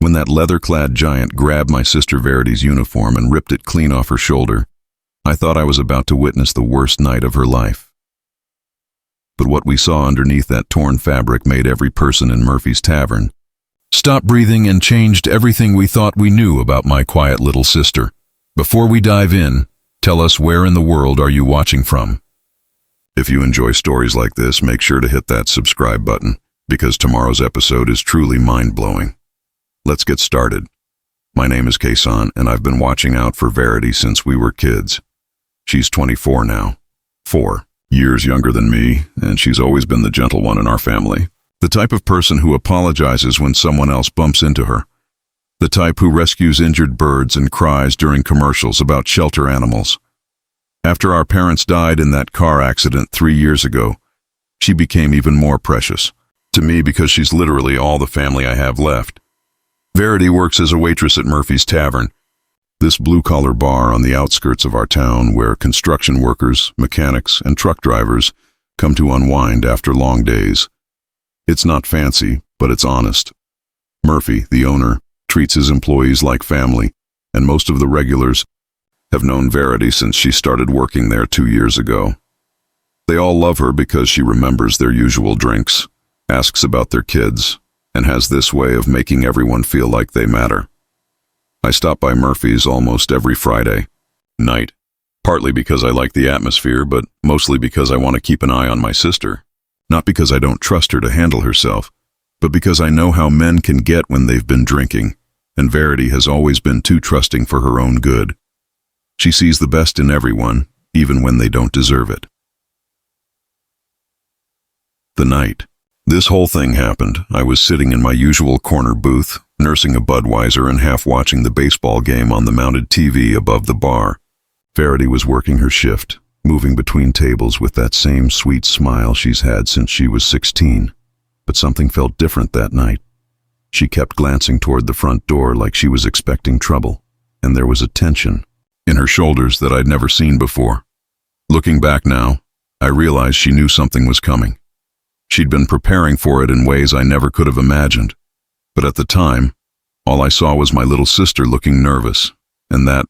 When that leather-clad giant grabbed my sister Verity's uniform and ripped it clean off her shoulder, I thought I was about to witness the worst night of her life. But what we saw underneath that torn fabric made every person in Murphy's Tavern stop breathing and changed everything we thought we knew about my quiet little sister. Before we dive in, tell us, where in the world are you watching from? If you enjoy stories like this, make sure to hit that subscribe button, because tomorrow's episode is truly mind-blowing. Let's get started. My name is Kason, and I've been watching out for Verity since we were kids. She's 24 now, 4 years younger than me, and she's always been the gentle one in our family. The type of person who apologizes when someone else bumps into her. The type who rescues injured birds and cries during commercials about shelter animals. After our parents died in that car accident 3 years ago, she became even more precious to me because she's literally all the family I have left. Verity works as a waitress at Murphy's Tavern, this blue-collar bar on the outskirts of our town where construction workers, mechanics, and truck drivers come to unwind after long days. It's not fancy, but it's honest. Murphy, the owner, treats his employees like family, and most of the regulars have known Verity since she started working there 2 years ago. They all love her because she remembers their usual drinks, asks about their kids, and has this way of making everyone feel like they matter. I stop by Murphy's almost every Friday night, partly because I like the atmosphere, but mostly because I want to keep an eye on my sister. Not because I don't trust her to handle herself, but because I know how men can get when they've been drinking, and Verity has always been too trusting for her own good. She sees the best in everyone, even when they don't deserve it. The night this whole thing happened, I was sitting in my usual corner booth, nursing a Budweiser and half watching the baseball game on the mounted TV above the bar. Verity was working her shift, moving between tables with that same sweet smile she's had since she was 16. But something felt different that night. She kept glancing toward the front door like she was expecting trouble, and there was a tension in her shoulders that I'd never seen before. Looking back now, I realized she knew something was coming. She'd been preparing for it in ways I never could have imagined. But at the time, all I saw was my little sister looking nervous, and that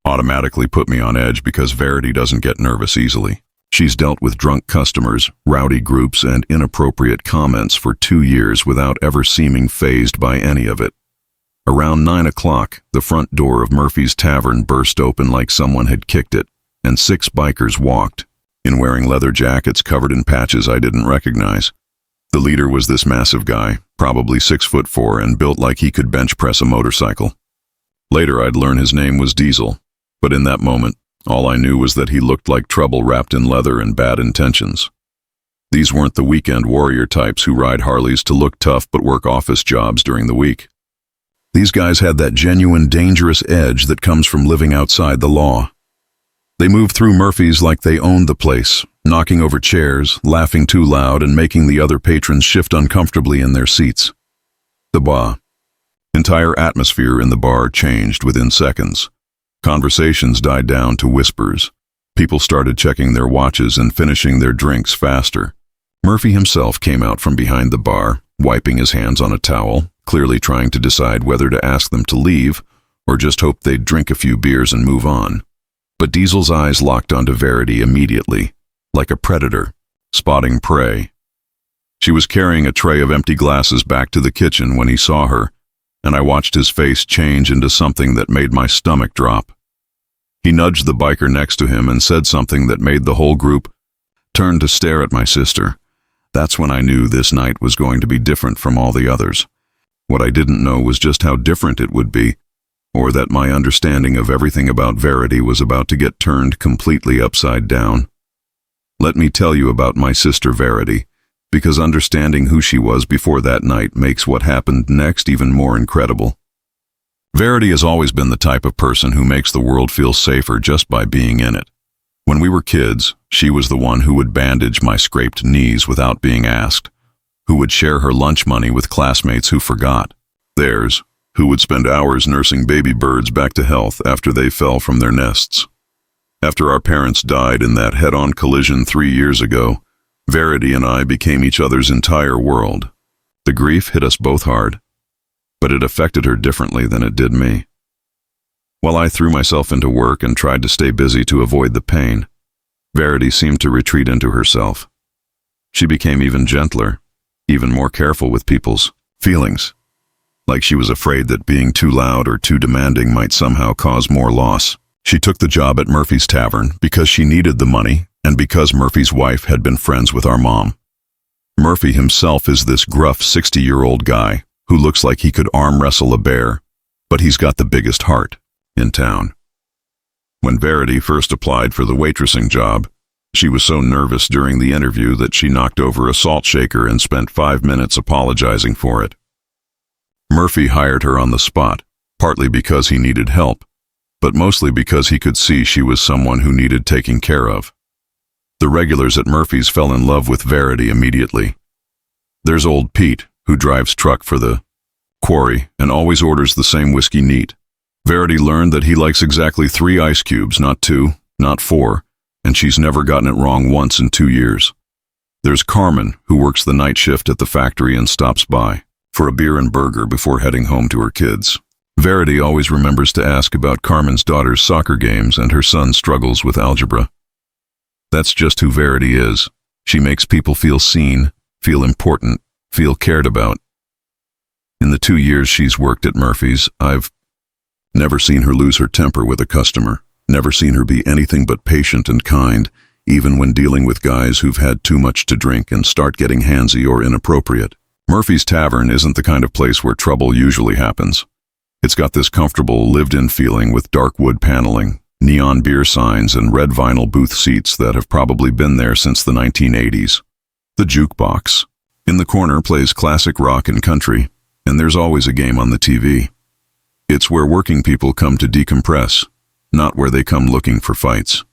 automatically put me on edge because Verity doesn't get nervous easily. She's dealt with drunk customers, rowdy groups, and inappropriate comments for 2 years without ever seeming fazed by any of it. Around 9 o'clock, the front door of Murphy's Tavern burst open like someone had kicked it, and 6 bikers walked, in wearing leather jackets covered in patches I didn't recognize. The leader was this massive guy, probably 6'4" and built like he could bench press a motorcycle. Later I'd learn his name was Diesel, but in that moment, all I knew was that he looked like trouble wrapped in leather and bad intentions. These weren't the weekend warrior types who ride Harleys to look tough but work office jobs during the week. These guys had that genuine dangerous edge that comes from living outside the law. They moved through Murphy's like they owned the place, knocking over chairs, laughing too loud, and making the other patrons shift uncomfortably in their seats. The entire atmosphere in the bar changed within seconds. Conversations died down to whispers. People started checking their watches and finishing their drinks faster. Murphy himself came out from behind the bar, wiping his hands on a towel, clearly trying to decide whether to ask them to leave or just hope they'd drink a few beers and move on. But Diesel's eyes locked onto Verity immediately, like a predator, spotting prey. She was carrying a tray of empty glasses back to the kitchen when he saw her, and I watched his face change into something that made my stomach drop. He nudged the biker next to him and said something that made the whole group turn to stare at my sister. That's when I knew this night was going to be different from all the others. What I didn't know was just how different it would be, or that my understanding of everything about Verity was about to get turned completely upside down. Let me tell you about my sister Verity, because understanding who she was before that night makes what happened next even more incredible. Verity has always been the type of person who makes the world feel safer just by being in it. When we were kids, she was the one who would bandage my scraped knees without being asked, who would share her lunch money with classmates who forgot theirs, who would spend hours nursing baby birds back to health after they fell from their nests. After our parents died in that head-on collision 3 years ago, Verity and I became each other's entire world. The grief hit us both hard. but it affected her differently than it did me. While I threw myself into work and tried to stay busy to avoid the pain, Verity seemed to retreat into herself. She became even gentler, even more careful with people's feelings, like she was afraid that being too loud or too demanding might somehow cause more loss. She took the job at Murphy's Tavern because she needed the money and because Murphy's wife had been friends with our mom. Murphy himself is this gruff 60-year-old guy who looks like he could arm wrestle a bear, but he's got the biggest heart in town. When Verity first applied for the waitressing job, she was so nervous during the interview that she knocked over a salt shaker and spent 5 minutes apologizing for it. Murphy hired her on the spot, partly because he needed help, but mostly because he could see she was someone who needed taking care of. The regulars at Murphy's fell in love with Verity immediately. There's old Pete, who drives truck for the quarry and always orders the same whiskey neat. Verity learned that he likes exactly 3 ice cubes, not 2, not 4, and she's never gotten it wrong once in 2 years. There's Carmen, who works the night shift at the factory and stops by for a beer and burger before heading home to her kids. Verity always remembers to ask about Carmen's daughter's soccer games and her son's struggles with algebra. That's just who Verity is. She makes people feel seen, feel important, feel cared about. In the 2 years she's worked at Murphy's, I've never seen her lose her temper with a customer, never seen her be anything but patient and kind, even when dealing with guys who've had too much to drink and start getting handsy or inappropriate. Murphy's Tavern isn't the kind of place where trouble usually happens. It's got this comfortable, lived-in feeling with dark wood paneling, neon beer signs, and red vinyl booth seats that have probably been there since the 1980s. The jukebox in the corner plays classic rock and country, and there's always a game on the TV. It's where working people come to decompress, not where they come looking for fights.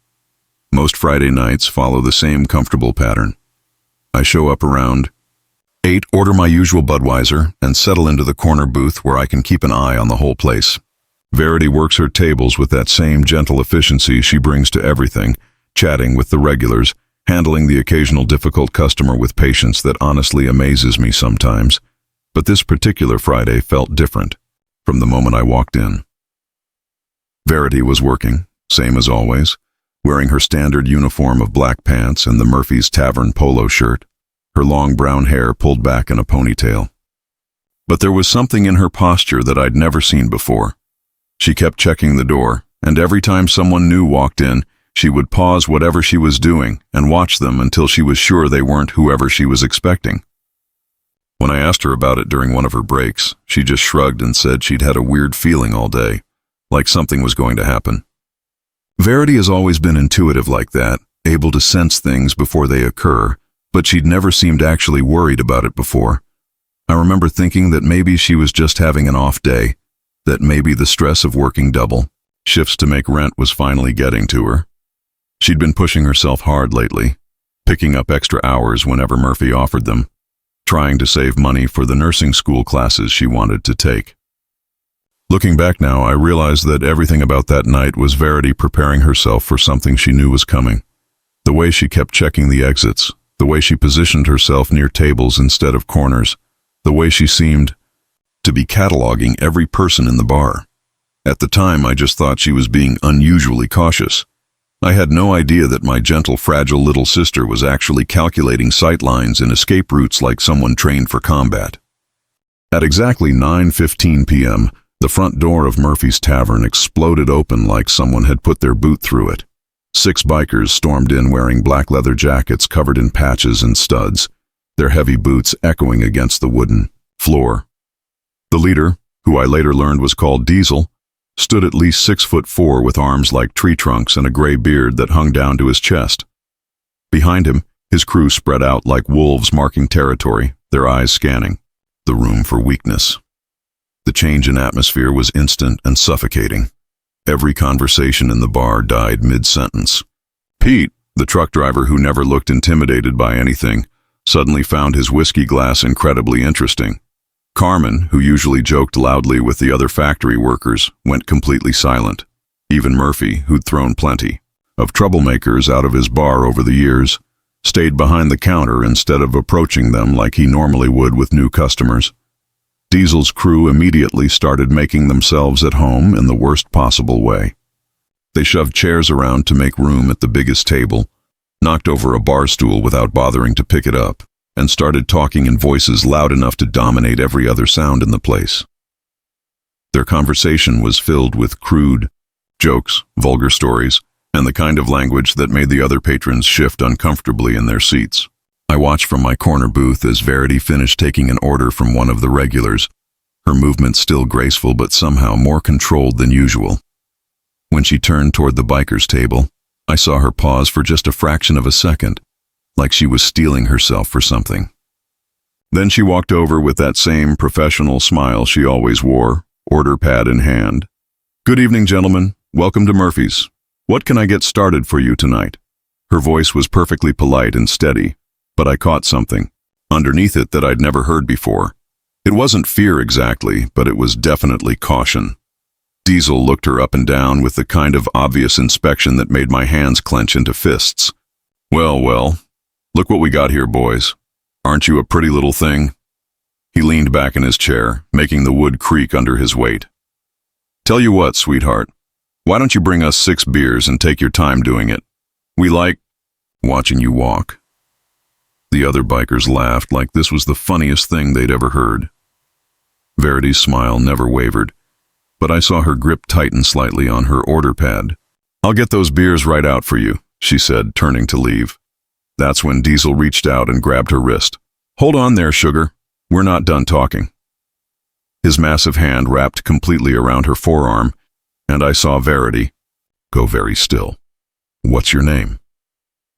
Most Friday nights follow the same comfortable pattern. I show up around 8, order my usual Budweiser, and settle into the corner booth where I can keep an eye on the whole place. Verity works her tables with that same gentle efficiency she brings to everything, chatting with the regulars, handling the occasional difficult customer with patience that honestly amazes me sometimes. But this particular Friday felt different from the moment I walked in. Verity was working, same as always, wearing her standard uniform of black pants and the Murphy's Tavern polo shirt, her long brown hair pulled back in a ponytail. But there was something in her posture that I'd never seen before. She kept checking the door, and every time someone new walked in, she would pause whatever she was doing and watch them until she was sure they weren't whoever she was expecting. When I asked her about it during one of her breaks, she just shrugged and said she'd had a weird feeling all day, like something was going to happen. Verity has always been intuitive like that, able to sense things before they occur, but she'd never seemed actually worried about it before. I remember thinking that maybe she was just having an off day, that maybe the stress of working double shifts to make rent was finally getting to her. She'd been pushing herself hard lately, picking up extra hours whenever Murphy offered them, trying to save money for the nursing school classes she wanted to take. Looking back now, I realized that everything about that night was Verity preparing herself for something she knew was coming. The way she kept checking the exits, the way she positioned herself near tables instead of corners, the way she seemed to be cataloging every person in the bar. At the time, I just thought she was being unusually cautious. I had no idea that my gentle, fragile little sister was actually calculating sight lines and escape routes like someone trained for combat. At exactly 9:15 p.m., the front door of Murphy's Tavern exploded open like someone had put their boot through it. 6 bikers stormed in wearing black leather jackets covered in patches and studs, their heavy boots echoing against the wooden floor. The leader, who I later learned was called Diesel, stood at least 6'4" with arms like tree trunks and a gray beard that hung down to his chest. Behind him, his crew spread out like wolves marking territory, their eyes scanning the room for weakness. The change in atmosphere was instant and suffocating. Every conversation in the bar died mid-sentence. Pete, the truck driver who never looked intimidated by anything, suddenly found his whiskey glass incredibly interesting. Carmen, who usually joked loudly with the other factory workers, went completely silent. Even Murphy, who'd thrown plenty of troublemakers out of his bar over the years, stayed behind the counter instead of approaching them like he normally would with new customers. Diesel's crew immediately started making themselves at home in the worst possible way. They shoved chairs around to make room at the biggest table, knocked over a bar stool without bothering to pick it up, and started talking in voices loud enough to dominate every other sound in the place. Their conversation was filled with crude jokes, vulgar stories, and the kind of language that made the other patrons shift uncomfortably in their seats. I watched from my corner booth as Verity finished taking an order from one of the regulars, her movements still graceful but somehow more controlled than usual. When she turned toward the biker's table, I saw her pause for just a fraction of a second, like she was steeling herself for something. Then she walked over with that same professional smile she always wore, order pad in hand. "Good evening, gentlemen. Welcome to Murphy's. What can I get started for you tonight?" Her voice was perfectly polite and steady, but I caught something underneath it that I'd never heard before. It wasn't fear exactly, but it was definitely caution. Diesel looked her up and down with the kind of obvious inspection that made my hands clench into fists. Well, look what we got here, boys. Aren't you a pretty little thing?" He leaned back in his chair, making the wood creak under his weight. "Tell you what, sweetheart, why don't you bring us 6 beers and take your time doing it? We like watching you walk." The other bikers laughed like this was the funniest thing they'd ever heard. Verity's smile never wavered, but I saw her grip tighten slightly on her order pad. "I'll get those beers right out for you," she said, turning to leave. That's when Diesel reached out and grabbed her wrist. "Hold on there, sugar. We're not done talking." His massive hand wrapped completely around her forearm, and I saw Verity go very still. "What's your name?"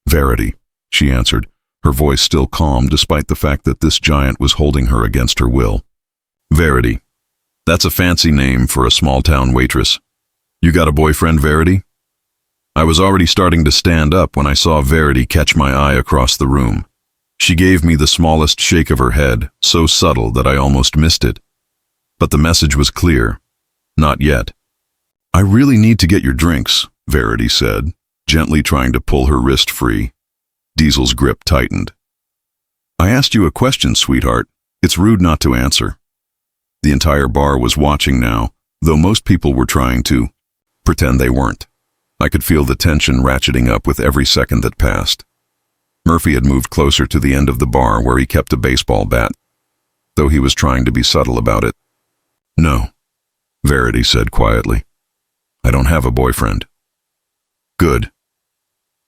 "Verity," she answered, her voice still calm despite the fact that this giant was holding her against her will. "Verity. That's a fancy name for a small-town waitress. You got a boyfriend, Verity?" I was already starting to stand up when I saw Verity catch my eye across the room. She gave me the smallest shake of her head, so subtle that I almost missed it. But the message was clear. Not yet. "I really need to get your drinks," Verity said, gently trying to pull her wrist free. Diesel's grip tightened. "I asked you a question, sweetheart. It's rude not to answer." The entire bar was watching now, though most people were trying to pretend they weren't. I could feel the tension ratcheting up with every second that passed. Murphy had moved closer to the end of the bar where he kept a baseball bat, though he was trying to be subtle about it. "No," Verity said quietly. "I don't have a boyfriend." "Good."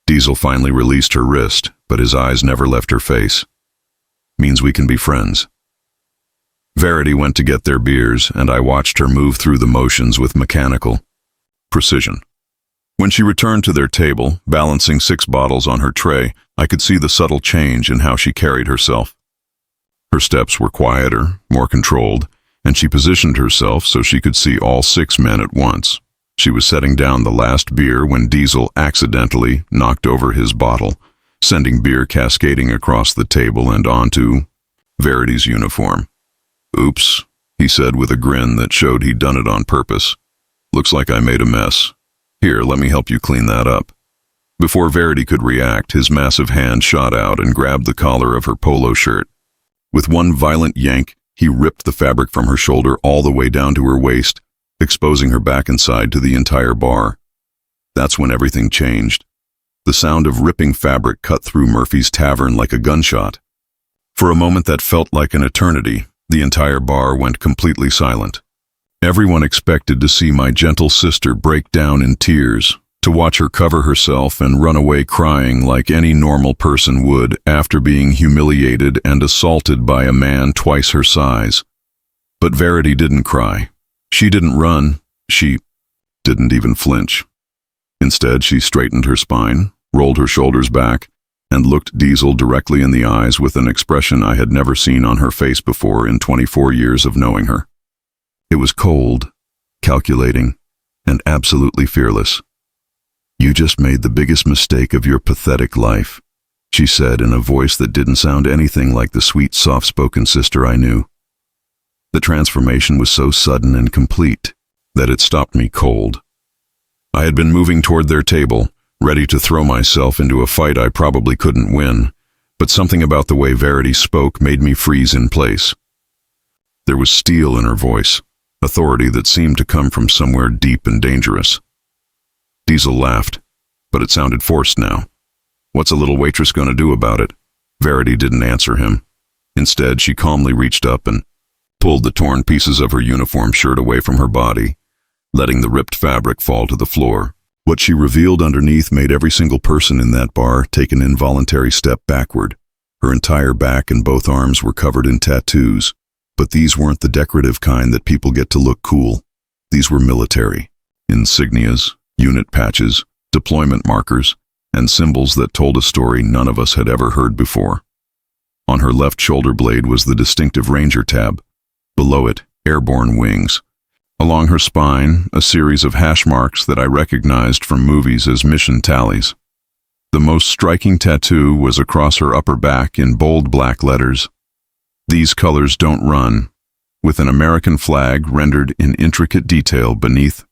Diesel finally released her wrist, but his eyes never left her face. "Means we can be friends." Verity went to get their beers, and I watched her move through the motions with mechanical precision. When she returned to their table, balancing 6 bottles on her tray, I could see the subtle change in how she carried herself. Her steps were quieter, more controlled, and she positioned herself so she could see all 6 men at once. She was setting down the last beer when Diesel accidentally knocked over his bottle, sending beer cascading across the table and onto Verity's uniform. "Oops," he said with a grin that showed he'd done it on purpose. "Looks like I made a mess. Here, let me help you clean that up." Before Verity could react, his massive hand shot out and grabbed the collar of her polo shirt. With one violent yank, he ripped the fabric from her shoulder all the way down to her waist, exposing her back and side to the entire bar. That's when everything changed. The sound of ripping fabric cut through Murphy's tavern like a gunshot. For a moment that felt like an eternity, the entire bar went completely silent. Everyone expected to see my gentle sister break down in tears, to watch her cover herself and run away crying like any normal person would after being humiliated and assaulted by a man twice her size. But Verity didn't cry. She didn't run. She didn't even flinch. Instead, she straightened her spine, rolled her shoulders back, and looked Diesel directly in the eyes with an expression I had never seen on her face before in 24 years of knowing her. It was cold, calculating, and absolutely fearless. "You just made the biggest mistake of your pathetic life," she said in a voice that didn't sound anything like the sweet, soft-spoken sister I knew. The transformation was so sudden and complete that it stopped me cold. I had been moving toward their table, ready to throw myself into a fight I probably couldn't win, but something about the way Verity spoke made me freeze in place. There was steel in her voice, authority that seemed to come from somewhere deep and dangerous. Diesel laughed, but it sounded forced now. What's a little waitress going to do about it? Verity didn't answer him. Instead, she calmly reached up and pulled the torn pieces of her uniform shirt away from her body, letting the ripped fabric fall to the floor. What she revealed underneath made every single person in that bar take an involuntary step backward. Her entire back and both arms were covered in tattoos, but these weren't the decorative kind that people get to look cool. These were military. Insignias, unit patches, deployment markers, and symbols that told a story none of us had ever heard before. On her left shoulder blade was the distinctive Ranger tab. Below it, airborne wings. Along her spine, a series of hash marks that I recognized from movies as mission tallies. The most striking tattoo was across her upper back in bold black letters. "These colors don't run," with an American flag rendered in intricate detail beneath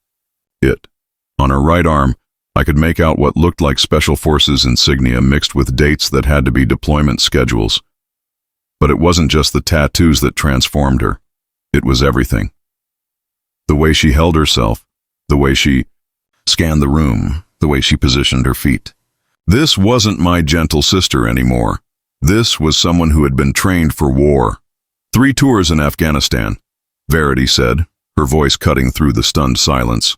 it. On her right arm, I could make out what looked like Special Forces insignia mixed with dates that had to be deployment schedules. But it wasn't just the tattoos that transformed her. It was everything. The way she held herself, the way she scanned the room, the way she positioned her feet. This wasn't my gentle sister anymore. This was someone who had been trained for war. 3 tours in Afghanistan, Verity said, her voice cutting through the stunned silence.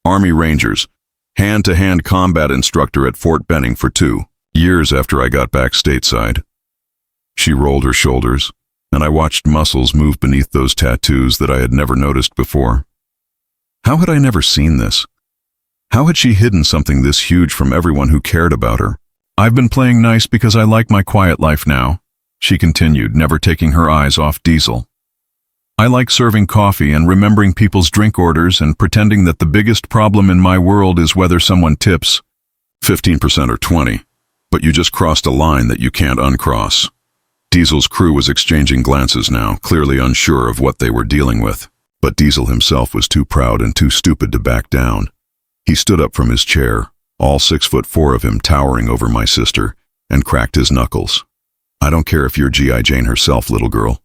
Army Rangers, hand-to-hand combat instructor at Fort Benning for 2 years after I got back stateside. She rolled her shoulders, and I watched muscles move beneath those tattoos that I had never noticed before. How had I never seen this? How had she hidden something this huge from everyone who cared about her? "I've been playing nice because I like my quiet life now," she continued, never taking her eyes off Diesel. "I like serving coffee and remembering people's drink orders and pretending that the biggest problem in my world is whether someone tips 15% or 20, but you just crossed a line that you can't uncross." Diesel's crew was exchanging glances now, clearly unsure of what they were dealing with. But Diesel himself was too proud and too stupid to back down. He stood up from his chair, all 6'4" of him towering over my sister, and cracked his knuckles. "I don't care if you're G.I. Jane herself, little girl.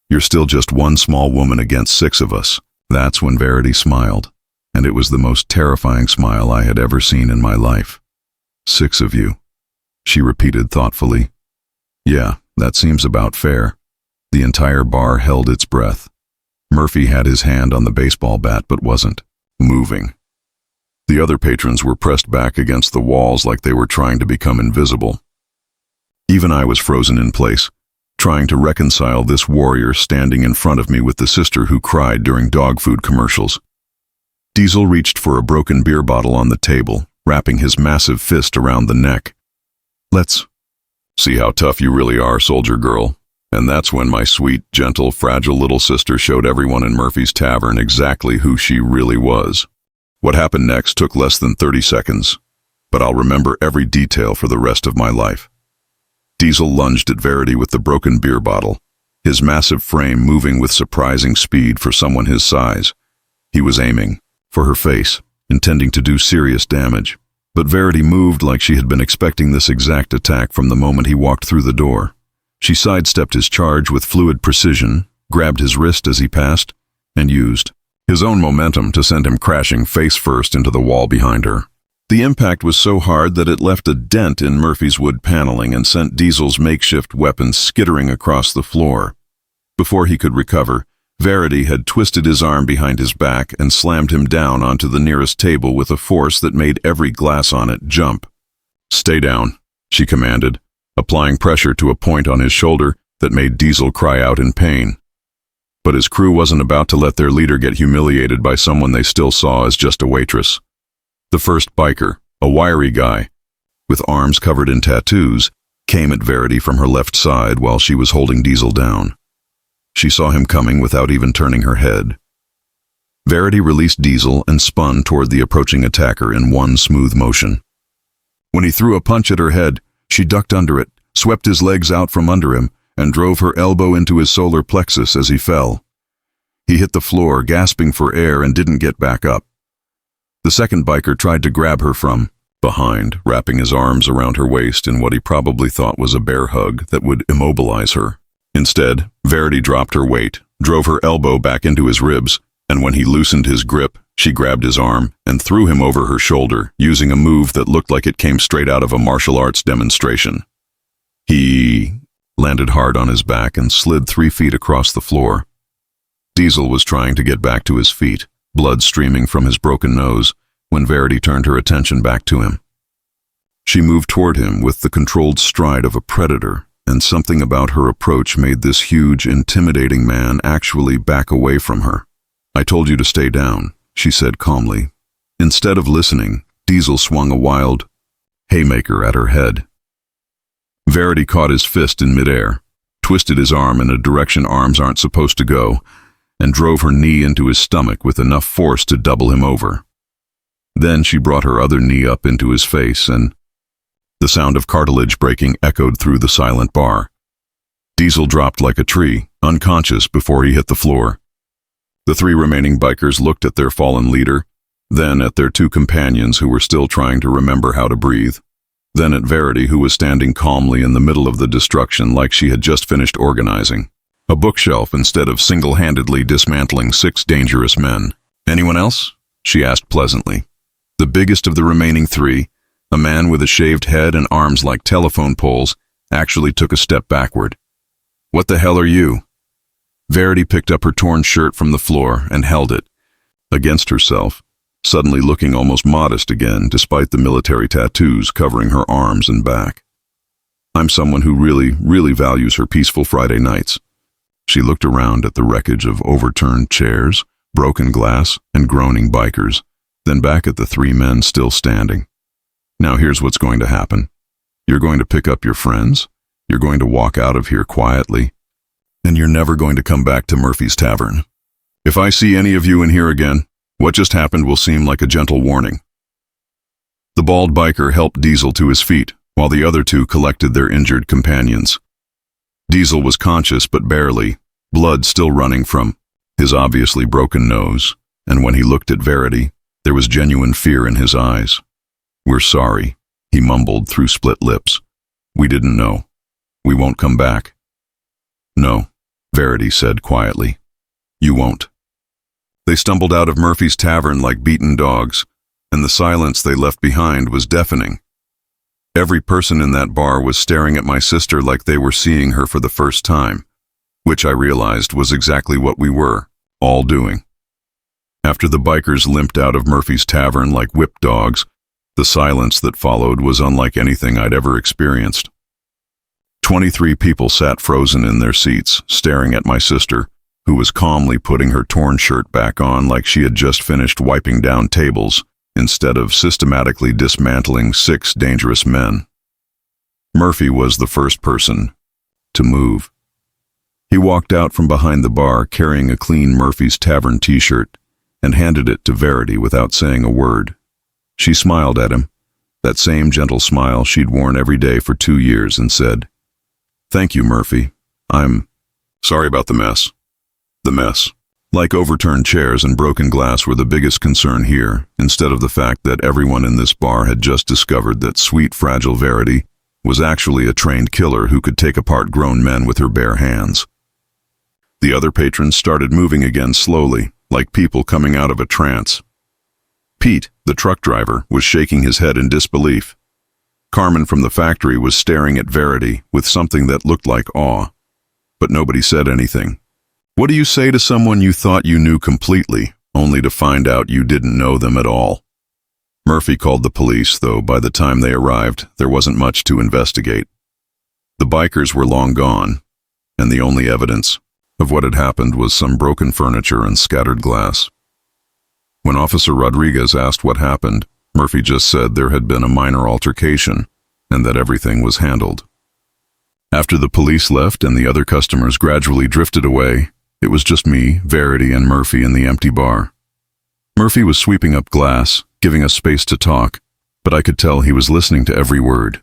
You're still just one small woman against 6 of us." That's when Verity smiled, and it was the most terrifying smile I had ever seen in my life. "6 of you," she repeated thoughtfully. "Yeah, that seems about fair." The entire bar held its breath. Murphy had his hand on the baseball bat but wasn't moving. The other patrons were pressed back against the walls like they were trying to become invisible. Even I was frozen in place, trying to reconcile this warrior standing in front of me with the sister who cried during dog food commercials. Diesel reached for a broken beer bottle on the table, wrapping his massive fist around the neck. "Let's see how tough you really are, soldier girl." And that's when my sweet, gentle, fragile little sister showed everyone in Murphy's Tavern exactly who she really was. What happened next took less than 30 seconds, but I'll remember every detail for the rest of my life. Diesel lunged at Verity with the broken beer bottle, his massive frame moving with surprising speed for someone his size. He was aiming for her face, intending to do serious damage, but Verity moved like she had been expecting this exact attack from the moment he walked through the door. She sidestepped his charge with fluid precision, grabbed his wrist as he passed, and used his own momentum to send him crashing face first into the wall behind her. The impact was so hard that it left a dent in Murphy's wood paneling and sent Diesel's makeshift weapon skittering across the floor. Before he could recover, Verity had twisted his arm behind his back and slammed him down onto the nearest table with a force that made every glass on it jump. "Stay down," she commanded, applying pressure to a point on his shoulder that made Diesel cry out in pain. But his crew wasn't about to let their leader get humiliated by someone they still saw as just a waitress. The first biker, a wiry guy, with arms covered in tattoos, came at Verity from her left side while she was holding Diesel down. She saw him coming without even turning her head. Verity released Diesel and spun toward the approaching attacker in one smooth motion. When he threw a punch at her head, she ducked under it, swept his legs out from under him, and drove her elbow into his solar plexus as he fell. He hit the floor, gasping for air, and didn't get back up. The second biker tried to grab her from behind, wrapping his arms around her waist in what he probably thought was a bear hug that would immobilize her. Instead, Verity dropped her weight, drove her elbow back into his ribs, and when he loosened his grip, she grabbed his arm and threw him over her shoulder, using a move that looked like it came straight out of a martial arts demonstration. He landed hard on his back and slid 3 feet across the floor. Diesel was trying to get back to his feet, blood streaming from his broken nose, when Verity turned her attention back to him. She moved toward him with the controlled stride of a predator, and something about her approach made this huge, intimidating man actually back away from her. "I told you to stay down," she said calmly. Instead of listening, Diesel swung a wild haymaker at her head. Verity caught his fist in midair, twisted his arm in a direction arms aren't supposed to go, and drove her knee into his stomach with enough force to double him over. Then she brought her other knee up into his face, and the sound of cartilage breaking echoed through the silent bar. Diesel dropped like a tree, unconscious before he hit the floor. The 3 remaining bikers looked at their fallen leader, then at their 2 companions who were still trying to remember how to breathe, then at Verity, who was standing calmly in the middle of the destruction like she had just finished organizing a bookshelf instead of single-handedly dismantling 6 dangerous men. "Anyone else?" she asked pleasantly. The biggest of the remaining 3, a man with a shaved head and arms like telephone poles, actually took a step backward. "What the hell are you?" Verity picked up her torn shirt from the floor and held it against herself, suddenly looking almost modest again despite the military tattoos covering her arms and back. "I'm someone who really values her peaceful Friday nights." She looked around at the wreckage of overturned chairs, broken glass, and groaning bikers, then back at the 3 men still standing. "Now here's what's going to happen. You're going to pick up your friends, you're going to walk out of here quietly, and you're never going to come back to Murphy's Tavern. If I see any of you in here again, what just happened will seem like a gentle warning." The bald biker helped Diesel to his feet, while the other 2 collected their injured companions. Diesel was conscious but barely, blood still running from his obviously broken nose, and when he looked at Verity, there was genuine fear in his eyes. "We're sorry," he mumbled through split lips. "We didn't know. We won't come back." "No," Verity said quietly. "You won't." They stumbled out of Murphy's Tavern like beaten dogs, and the silence they left behind was deafening. Every person in that bar was staring at my sister like they were seeing her for the first time, which I realized was exactly what we were, all doing. After the bikers limped out of Murphy's Tavern like whipped dogs, the silence that followed was unlike anything I'd ever experienced. 23 people sat frozen in their seats, staring at my sister, who was calmly putting her torn shirt back on like she had just finished wiping down tables, instead of systematically dismantling 6 dangerous men. Murphy was the first person to move. He walked out from behind the bar carrying a clean Murphy's Tavern t-shirt and handed it to Verity without saying a word. She smiled at him, that same gentle smile she'd worn every day for 2 years, and said, "Thank you, Murphy. I'm sorry about the mess." The mess, like overturned chairs and broken glass, were the biggest concern here, instead of the fact that everyone in this bar had just discovered that sweet, fragile Verity was actually a trained killer who could take apart grown men with her bare hands. The other patrons started moving again slowly, like people coming out of a trance. Pete, the truck driver, was shaking his head in disbelief. Carmen from the factory was staring at Verity with something that looked like awe, but nobody said anything. What do you say to someone you thought you knew completely, only to find out you didn't know them at all? Murphy called the police, though by the time they arrived, there wasn't much to investigate. The bikers were long gone, and the only evidence of what had happened was some broken furniture and scattered glass. When Officer Rodriguez asked what happened, Murphy just said there had been a minor altercation and that everything was handled. After the police left and the other customers gradually drifted away, it was just me, Verity, and Murphy in the empty bar. Murphy was sweeping up glass, giving us space to talk, but I could tell he was listening to every word.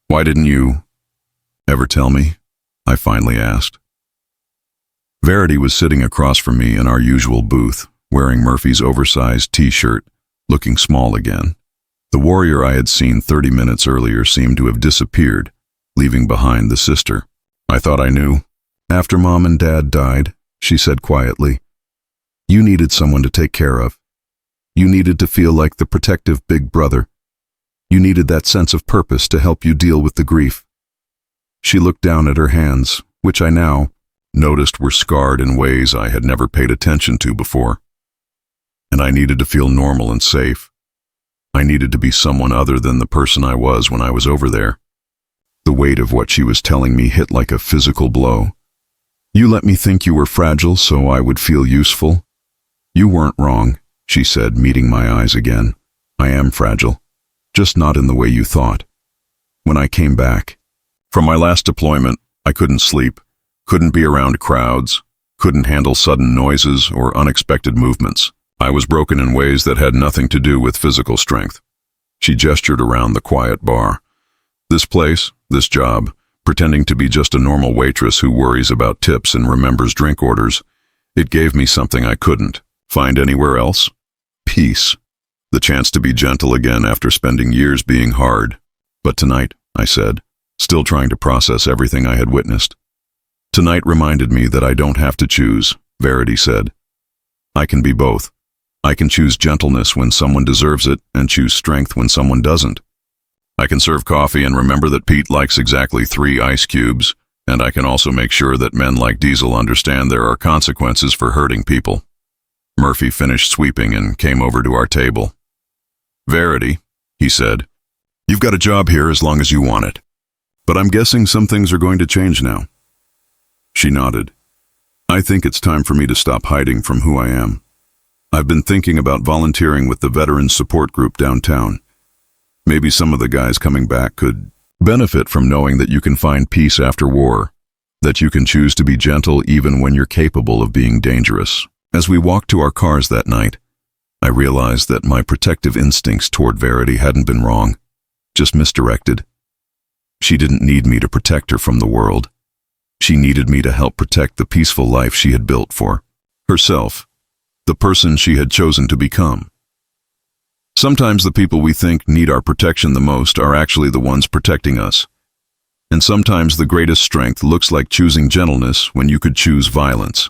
"Why didn't you ever tell me?" I finally asked. Verity was sitting across from me in our usual booth, wearing Murphy's oversized t-shirt, looking small again. The warrior I had seen 30 minutes earlier seemed to have disappeared, leaving behind the sister. I thought I knew. After Mom and Dad died, she said quietly, you needed someone to take care of. You needed to feel like the protective big brother. You needed that sense of purpose to help you deal with the grief. She looked down at her hands, which I now noticed were scarred in ways I had never paid attention to before. And I needed to feel normal and safe. I needed to be someone other than the person I was when I was over there. The weight of what she was telling me hit like a physical blow. You let me think you were fragile so I would feel useful. You weren't wrong, she said, meeting my eyes again. I am fragile, just not in the way you thought. When I came back from my last deployment, I couldn't sleep, couldn't be around crowds, couldn't handle sudden noises or unexpected movements. I was broken in ways that had nothing to do with physical strength. She gestured around the quiet bar. This place, this job, pretending to be just a normal waitress who worries about tips and remembers drink orders, it gave me something I couldn't find anywhere else. Peace. The chance to be gentle again after spending years being hard. But tonight, I said, still trying to process everything I had witnessed. Tonight reminded me that I don't have to choose, Verity said. I can be both. I can choose gentleness when someone deserves it and choose strength when someone doesn't. I can serve coffee and remember that Pete likes exactly 3 ice cubes, and I can also make sure that men like Diesel understand there are consequences for hurting people. Murphy finished sweeping and came over to our table. Verity, he said, you've got a job here as long as you want it. But I'm guessing some things are going to change now. She nodded. I think it's time for me to stop hiding from who I am. I've been thinking about volunteering with the Veterans Support Group downtown. Maybe some of the guys coming back could benefit from knowing that you can find peace after war, that you can choose to be gentle even when you're capable of being dangerous. As we walked to our cars that night, I realized that my protective instincts toward Verity hadn't been wrong, just misdirected. She didn't need me to protect her from the world. She needed me to help protect the peaceful life she had built for herself, the person she had chosen to become. Sometimes the people we think need our protection the most are actually the ones protecting us. And sometimes the greatest strength looks like choosing gentleness when you could choose violence.